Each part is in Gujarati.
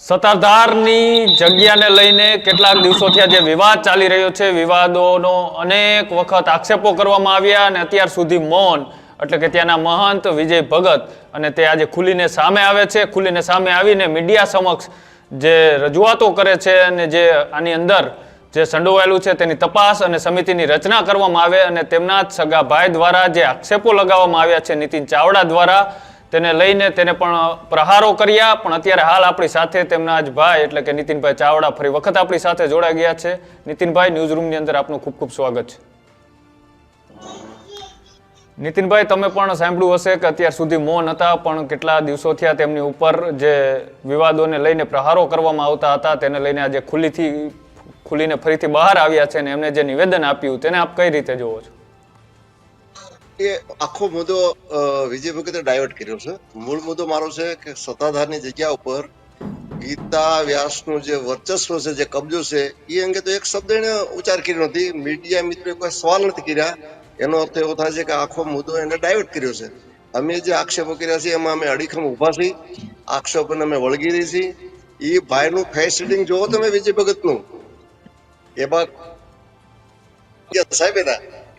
સત્તાધારની જગ્યાને લઈને કેટલાક દિવસોથી આ જે વિવાદ ચાલી રહ્યો છે, વિવાદોનો અનેક વખત આક્ષેપો કરવામાં આવ્યા અને અત્યાર સુધી મૌન, એટલે કે ત્યાંના મહંત વિજય ભગત અને તે આજે ખુલીને સામે આવે છે. ખુલીને સામે આવીને મીડિયા સમક્ષ જે રજૂઆતો કરે છે અને જે આની અંદર જે સંડોવાયેલું છે તેની તપાસ અને સમિતિની રચના કરવામાં આવે અને તેમના જ સગા ભાઈ દ્વારા જે આક્ષેપો લગાવવામાં આવ્યા છે નીતિન ચાવડા દ્વારા, તેને લઈને તેને પણ પ્રહારો કર્યા. પણ અત્યારે હાલ આપણી સાથે તેમના જ ભાઈ એટલે કે નીતિનભાઈ ચાવડા ફરી વખત આપણી સાથે જોડાઈ ગયા છે. નીતિનભાઈ, ન્યૂઝ રૂમની અંદર આપનું ખૂબ ખૂબ સ્વાગત છે. નીતિનભાઈ, તમે પણ સાંભળ્યું હશે કે અત્યાર સુધી મૌન હતા, પણ કેટલા દિવસો થયા તેમની ઉપર જે વિવાદોને લઈને પ્રહારો કરવામાં આવતા હતા તેને લઈને આજે ખુલીને ફરીથી બહાર આવ્યા છે અને એમને જે નિવેદન આપ્યું તેને આપ કઈ રીતે જોવો છો? એ આખો મુદ્દો વિજય ભગતે ડાયવર્ટ કર્યો છે. મૂળ મુદ્દો મારો છે કે સત્તાધારની જગ્યા ઉપર ગીતા વ્યાસનું જે વર્ચસ્વ છે, જે કબજો છે, એ અંગે તો એક શબ્દ એને ઉચ્ચાર કર્યો નથી. મીડિયા મિત્રોએ કોઈ સવાલ નથી કર્યા. એનો અર્થ એવો થાય છે કે આખો મુદ્દો એને ડાયવર્ટ કર્યો છે. અમે જે આક્ષેપો કર્યા છે એમાં અમે અડીખમ ઉભા છીએ, આક્ષેપોને અમે વળગી રહી છીએ. એ ભાઈનું ફેસ રીડિંગ જોવો તમે વિજય ભગતનું, એમાં સાહેબ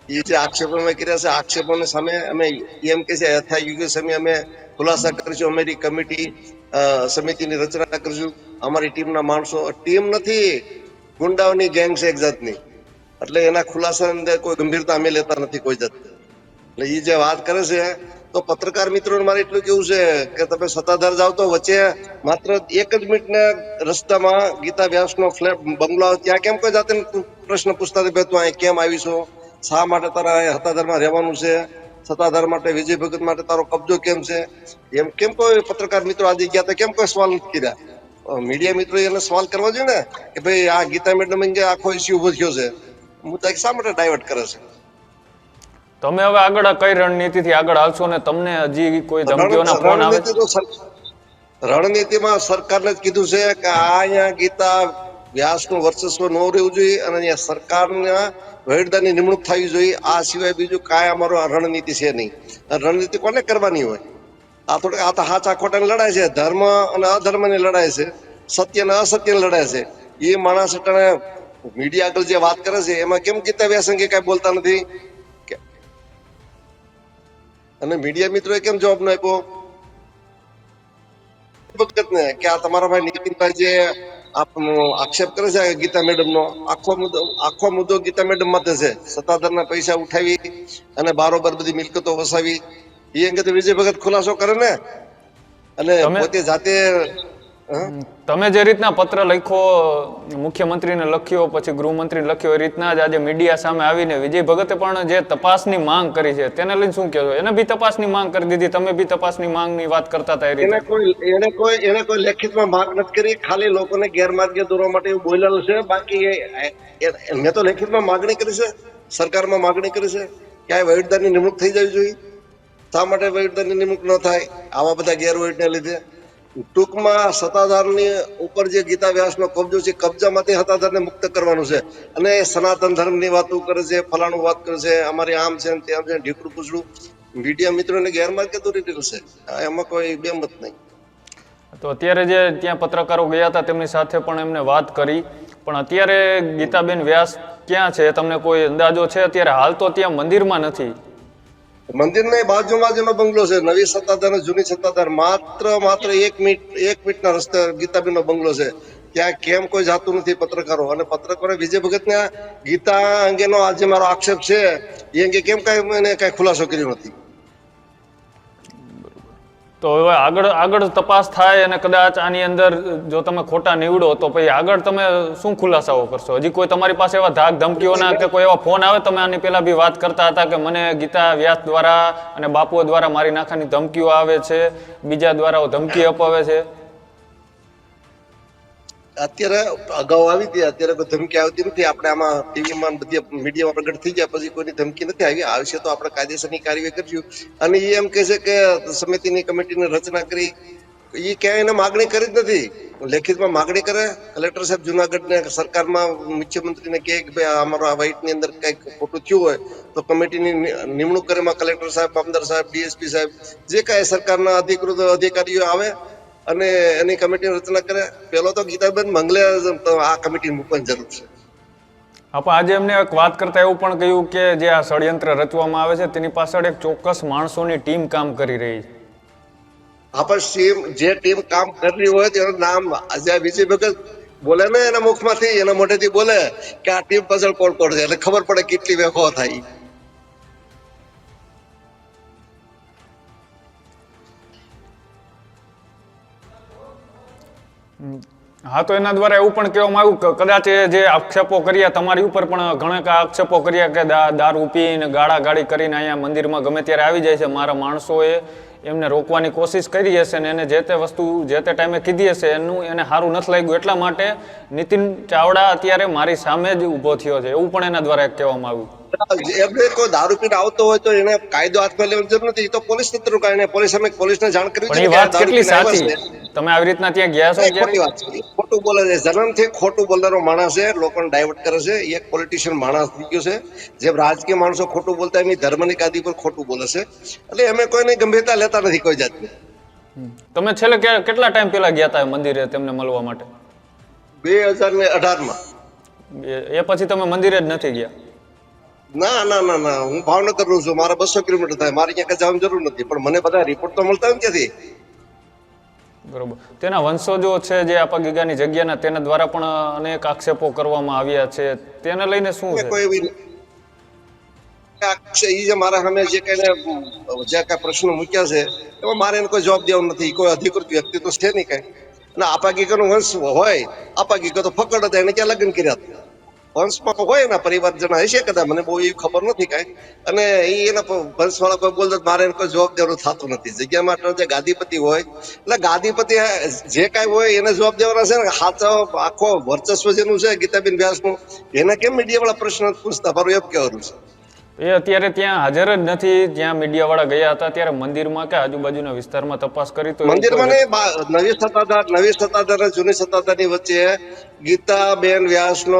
એ જે આક્ષેપો અમે કર્યા છે, આક્ષેપોને સામે અમે એમ કે છે યથાયોગ્ય સમય અમે ખુલાસા કરીશું. અમારી કમિટી સમિતિની રચના કરીશું. અમારી ટીમના માણસો, ટીમ નથી, ગુંડાઓની ગેંગ છે એક જાતની. એટલે એના ખુલાસા અંદર કોઈ ગંભીરતા અમે લેતા નથી કોઈ જાત. એટલે એ જે વાત કરે છે તો પત્રકાર મિત્રોને મારે એટલું કેવું છે કે તમે સત્તાધાર જાવ તો વચ્ચે માત્ર 1 જ મિનિટના રસ્તામાં ગીતા વ્યાસનો ફ્લેટ બંગલો, ત્યાં કેમ કોઈ જાતે પ્રશ્ન પૂછતા હતા, તું અહીં કેમ આવીશું, શા માટે તારા સત્તાધારમાં રહેવાનું છે, સત્તાધાર માટે વિજય ભગત માટે તારો કબજો કેમ છે, એમ કેમ કોઈ પત્રકાર મિત્રો આજે ગયા તો કેમ કોઈ સવાલ નથી કર્યા? મીડિયા મિત્રો એને સવાલ કરવા જોઈએ ને કે ભાઈ આ ગીતા મેડમ અંગે આખો ઇસ્યુ ઉભો થયો છે, મુદ્દા શા માટે ડાયવર્ટ કરે છે? તમે હવે આગળ કઈ રણનીતિથી આગળ આવશો ને તમને હજી કોઈ ધમકીઓના ફોન આવે? રણનીતિમાં સરકારને જ કીધું છે કે આ અહીંયા ગીતા વ્યાસનું વર્ચસ્વ ન રહેવું જોઈએ અને અહીંયા સરકારના વહીવટદારની નિમણૂક થવી જોઈએ. આ સિવાય બીજું કાંઈ અમારો રણનીતિ છે નહીં. રણનીતિ કોને કરવાની હોય? આ તો સાચા ખોટાની લડાઈ છે, ધર્મ અને અધર્મની લડાઈ છે, સત્ય અને અસત્યની લડાઈ છે. એ માણસ મીડિયા આગળ જે વાત કરે છે એમાં કેમ ગીતા વ્યાસ અંગે કઈ બોલતા નથી? અને મીડિયા મિત્રોએ કેમ જવાબ ન આપ્યો ભગતને કે આ તમારા ભાઈ નીતિનભાઈ જે આક્ષેપ કરે છે ગીતા મેડમ નો, આખો મુદ્દો ગીતા મેડમ માટે છે. સત્તાધારના પૈસા ઉઠાવી અને બારોબાર બધી મિલકતો વસાવી, એ અંગે તો વિજય ભગત ખુલાસો કરે ને. અને પોતે જાતે તમે જે રીતના પત્ર લખ્યો, મુખ્યમંત્રીને લખ્યો, પછી ગૃહમંત્રીને લખ્યો, એ રીતના જ આજે મીડિયા સામે આવીને વિજય ભગતે પણ જે તપાસની માંગ કરી છે તેને લઈને શું કહેશો? એને બી તપાસની માંગ કરી દીધી, તમે બી તપાસની માંગની વાત કરતા હતા. એને કોઈ લેખિતમાં માંગ નથી કરી, ખાલી લોકોને ગેરમાર્ગે દોરવા માટે એવું બોલેલું છે. બાકી મેં તો લેખિતમાં માંગણી કરી છે, સરકારમાં માંગણી કરી છે કે આ વહીવટદારની નિમણૂક થઈ જવી જોઈએ. શા માટે વહીવટદારની નિમણૂક ન થાય આવા બધા ગેરવહીવટને લીધે? ટૂંકમાં સત્તાધારની ઉપર જે ગીતા વ્યાસનો કબજો છે, કબજામાંથી સત્તાધારને મુક્ત કરવાનું છે. અને સનાતન ધર્મની વાતો કરે છે, ફલાણું વાત કરે છે, અમારી આમ છે તેમ છે, ઢીકડું પૂછડું. મીડિયા મિત્રોને ગેરમાર્ગે દોરી દીધું છે, એમાં કોઈ બેમત નહીં. તો અત્યારે જે ત્યાં પત્રકારો ગયા હતા તેમની સાથે પણ એમને વાત કરી, પણ અત્યારે ગીતાબેન વ્યાસ ક્યાં છે તમને કોઈ અંદાજો છે? અત્યારે હાલ તો ત્યાં મંદિરમાં નથી. મંદિરની બાજુનો બંગલો છે, નવી સત્તાધાર જૂની સત્તાધાર માત્ર 1 મિનિટના રસ્તે ગીતાબેનનો બંગલો છે. ત્યાં કેમ કોઈ જાતું નથી પત્રકારો? અને પત્રકારો વિજય ભગતને ગીતા અંગેનો આજે મારો આક્ષેપ છે એ અંગે કેમ કઈ ખુલાસો કર્યો નથી? તો હવે આગળ તપાસ થાય અને કદાચ આની અંદર જો તમે ખોટા નીવડો તો પછી આગળ તમે શું ખુલાસાઓ કરશો? હજી કોઈ તમારી પાસે એવા ધાક ધમકીઓના કે કોઈ એવા ફોન આવે? તમે આની પહેલા બી વાત કરતા હતા કે મને ગીતા વ્યાસ દ્વારા અને બાપુઓ દ્વારા મારી નાખવાની ધમકીઓ આવે છે, બીજા દ્વારા ધમકી અપાવે છે. અત્યારે અગાઉ આવી હતી, અત્યારે કોઈ ધમકી આવતી નથી. આપણે આમાં ટીવીમાં બધી મીડિયામાં પ્રગટ થઈ ગયા પછી કોઈની ધમકી નથી આવી. આવશે તો આપણે કાયદેસરની કાર્યવાહી કરશું. અને એ એમ કહે છે કે સમિતિની કમિટીની રચના કરી, એ ક્યાંય એને માગણી કરી જ નથી. લેખિતમાં માગણી કરે, કલેક્ટર સાહેબ જુનાગઢને સરકારમાં મુખ્યમંત્રીને કહે કે ભાઈ અમારો આ વાઇટની અંદર કંઈક ખોટું થયું હોય તો કમિટીની નિમણૂક કરે. કલેક્ટર સાહેબ, મામદાર સાહેબ, ડીએસપી સાહેબ, જે કાંઈ સરકારના અધિકૃત અધિકારીઓ આવે અને એની કમિટીની રચના કરે. પેલો તો ગીતાબેન મંગલે આ કમિટી મૂકવાની જરૂર છે. આપણે આજે એમને એક વાત કરતા એવું પણ કહ્યું કે જે આ ષડયંત્ર રચવામાં આવે છે તેની પાછળ એક ચોક્કસ માણસોની ટીમ કામ કરી રહી છે. આપણે જે ટીમ કામ કરી હોય તેનું નામ આજે વિજય ભગત બોલે ને એના મુખમાંથી એના મોઢેથી બોલે કે આ ટીમ પાછળ કોણ કોણ છે એટલે ખબર પડે કેટલી વેખો થાય. હા, તો એના દ્વારા એવું પણ કહેવામાં આવ્યું કે કદાચ એ જે આક્ષેપો કર્યા તમારી ઉપર પણ ઘણા આક્ષેપો કર્યા કે દારૂ પીને ગાળા ગાળી કરીને અહીંયા મંદિરમાં ગમે ત્યારે આવી જાય છે. મારા માણસોએ એમને રોકવાની કોશિશ કરી હશે ને એને જે તે વસ્તુ જે તે ટાઈમે કીધી હશે એનું એને સારું નથી લાગ્યું એટલા માટે નીતિન ચાવડા અત્યારે મારી સામે જ ઊભો થયો છે એવું પણ એના દ્વારા એક કહેવામાં આવ્યું. એમને કોઈ દારૂ પીને આવતો હોય તો એને કાયદો હાથમાં લેવાની જરૂર નથી. તો પોલીસ તંત્ર કારણે પોલીસને જાણ કરવી પણ એ વાત કેટલી સાચી? તમે આવી રીતના ત્યાં ગયા છો? ખોટી વાત છે, ખોટું બોલે છે. જન્મથી ખોટું બોલનારો માણસ છે, લોકોને ડાયવર્ટ કરે છે. એક પોલિટિશિયન માણસ થઈ ગયો છે. જેમ રાજકીય માણસો ખોટું બોલતા એમની ધર્મની ગાદી પર ખોટું બોલે છે. એટલે અમે કોઈને ગંભીરતા લેતા નથી કોઈ જાતની. તમે છેલ્લે કેટલા ટાઈમ પહેલા ગયા હતા મંદિરે તેમને મળવા માટે? 2018 માં. એ પછી તમે મંદિરે જ નથી ગયા? ના ના ના ના, હું ભાવનગર રહું છું. મારે 200 કિલોમીટર થાય. મારે ક્યાંક જવાની જરૂર નથી. પણ મને બધા રિપોર્ટ તો મળતા હોય ત્યાંથી. બરોબર. તેના વંશજો છે જે આપા ગીગાની જગ્યાના તેના દ્વારા પણ અનેક આક્ષેપો કરવામાં આવ્યા છે. તેને લઈને શું છે? કોઈ એવી જે મારા સામે જે કઈ પ્રશ્નો મૂક્યા છે એમાં મારે એને કોઈ જવાબ દેવાનો નથી. કોઈ અધિકૃત વ્યક્તિ તો છે નહીં કઈ. અને આપા ગીગાનો વંશ હોય, આપા ગીગા તો ફકડ હતા, એને ક્યાં લગ્ન કર્યા હતા? વંશમાં હોય એના પરિવારજન હશે કદાચ, મને બહુ એવી ખબર નથી કઈ. અને એના વંશવાળા કોઈ બોલતા મારે એને કોઈ જવાબ દેવાનું થતું નથી. જગ્યામાં જે ગાદીપતિ હોય એટલે ગાદીપતિ જે કાંઈ હોય એને જવાબ દેવાના છે ને. સાચો આખો વર્ચસ્વ જેનું છે ગીતાબેન વ્યાસનું, એને કેમ મીડિયાવાળા પ્રશ્ન પૂછતા? મારું એમ કહેવાનું છે. એ અત્યારે ત્યાં હાજર જ નથી. જ્યાં મીડિયા વાળા ગયા હતા ત્યારે મંદિરમાં કે આજુબાજુના વિસ્તારમાં તપાસ કરી તો મંદિરમાં નવી સત્તાધાર અને જૂની સત્તાધારની વચ્ચે ગીતાબેન વ્યાસનો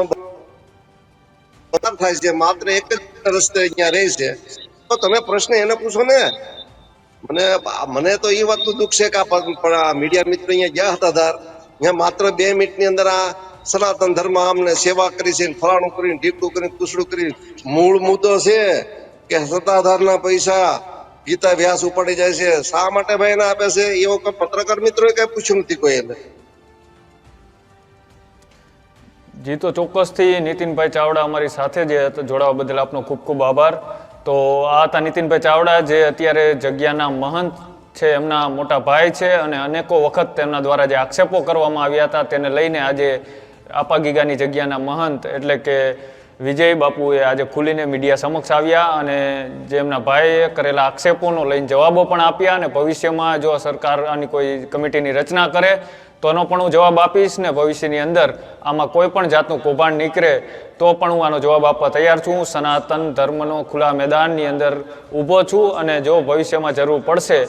થાય છે. માત્ર એક જ રસ્તે અહીંયા રહે છે. તો તમે પ્રશ્ન એને પૂછો ને. મને તો એ વાતનું દુઃખ છે કે આ મીડિયા મિત્ર અહીંયા ગયા હતા ત્યાં માત્ર 2 મિનિટની અંદર આ સનાતન ધર્મ અમને સેવા કરી છે, ફલાણું કરીને, ઢીકડું કરીને, કુસડું કરીને. મૂળ મુદ્દો છે કે સત્તાધારના પૈસા ગીતા વ્યાસ ઉપાડી જાય છે. શા માટે ભાઈ એને આપે છે? એવો કોઈ પત્રકાર મિત્રોએ કઈ પૂછ્યું નથી કોઈ એને. જી, તો ચોક્કસથી નીતિનભાઈ ચાવડા અમારી સાથે જે જોડાવા બદલ આપનો ખૂબ ખૂબ આભાર. તો આ હતા નીતિનભાઈ ચાવડા જે અત્યારે જગ્યાના મહંત છે, એમના મોટા ભાઈ છે અને અનેકો વખત તેમના દ્વારા જે આક્ષેપો કરવામાં આવ્યા હતા તેને લઈને આજે આપા ગીગાની જગ્યાના મહંત એટલે કે વિજય બાપુએ આજે ખુલીને મીડિયા સમક્ષ આવ્યા અને જે એમના ભાઈએ કરેલા આક્ષેપોનો લઈને જવાબો પણ આપ્યા. અને ભવિષ્યમાં જો સરકાર આની કોઈ કમિટીની રચના કરે તો એનો પણ હું જવાબ આપીશ ને ભવિષ્યની અંદર આમાં કોઈ પણ જાતનું કૌભાંડ નીકળે તો પણ હું આનો જવાબ આપવા તૈયાર છું. સનાતન ધર્મનો ખુલ્લા મેદાનની અંદર ઊભો છું અને જો ભવિષ્યમાં જરૂર પડશે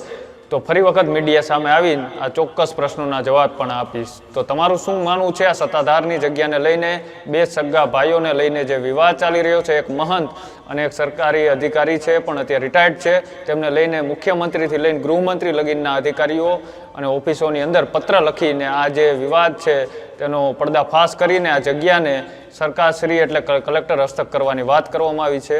તો ફરી વખત મીડિયા સામે આવીને આ ચોક્કસ પ્રશ્નોના જવાબ પણ આપીશ. તો તમારું શું માનવું છે આ સત્તાધારની જગ્યાને લઈને? 2 સગા ભાઈઓને લઈને જે વિવાદ ચાલી રહ્યો છે, એક મહંત અને એક સરકારી અધિકારી છે પણ અત્યારે રિટાયર્ડ છે, તેમને લઈને મુખ્યમંત્રીથી લઈને ગૃહમંત્રી લગીનના અધિકારીઓ અને ઓફિસોની અંદર પત્ર લખીને આ જે વિવાદ છે તેનો પર્દાફાશ કરીને આ જગ્યાને સરકારશ્રી એટલે કલેક્ટર હસ્તક કરવાની વાત કરવામાં આવી છે.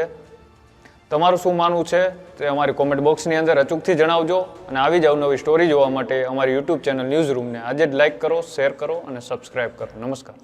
તમારું શું માનવું છે તે અમારી કોમેન્ટ બોક્સની અંદર અચૂકથી જણાવજો અને આવી જ અવનવી સ્ટોરી જોવા માટે અમારી યુટ્યુબ ચેનલ ન્યૂઝ રૂમને આજે જ લાઇક કરો, શેર કરો અને સબસ્ક્રાઇબ કરો. નમસ્કાર.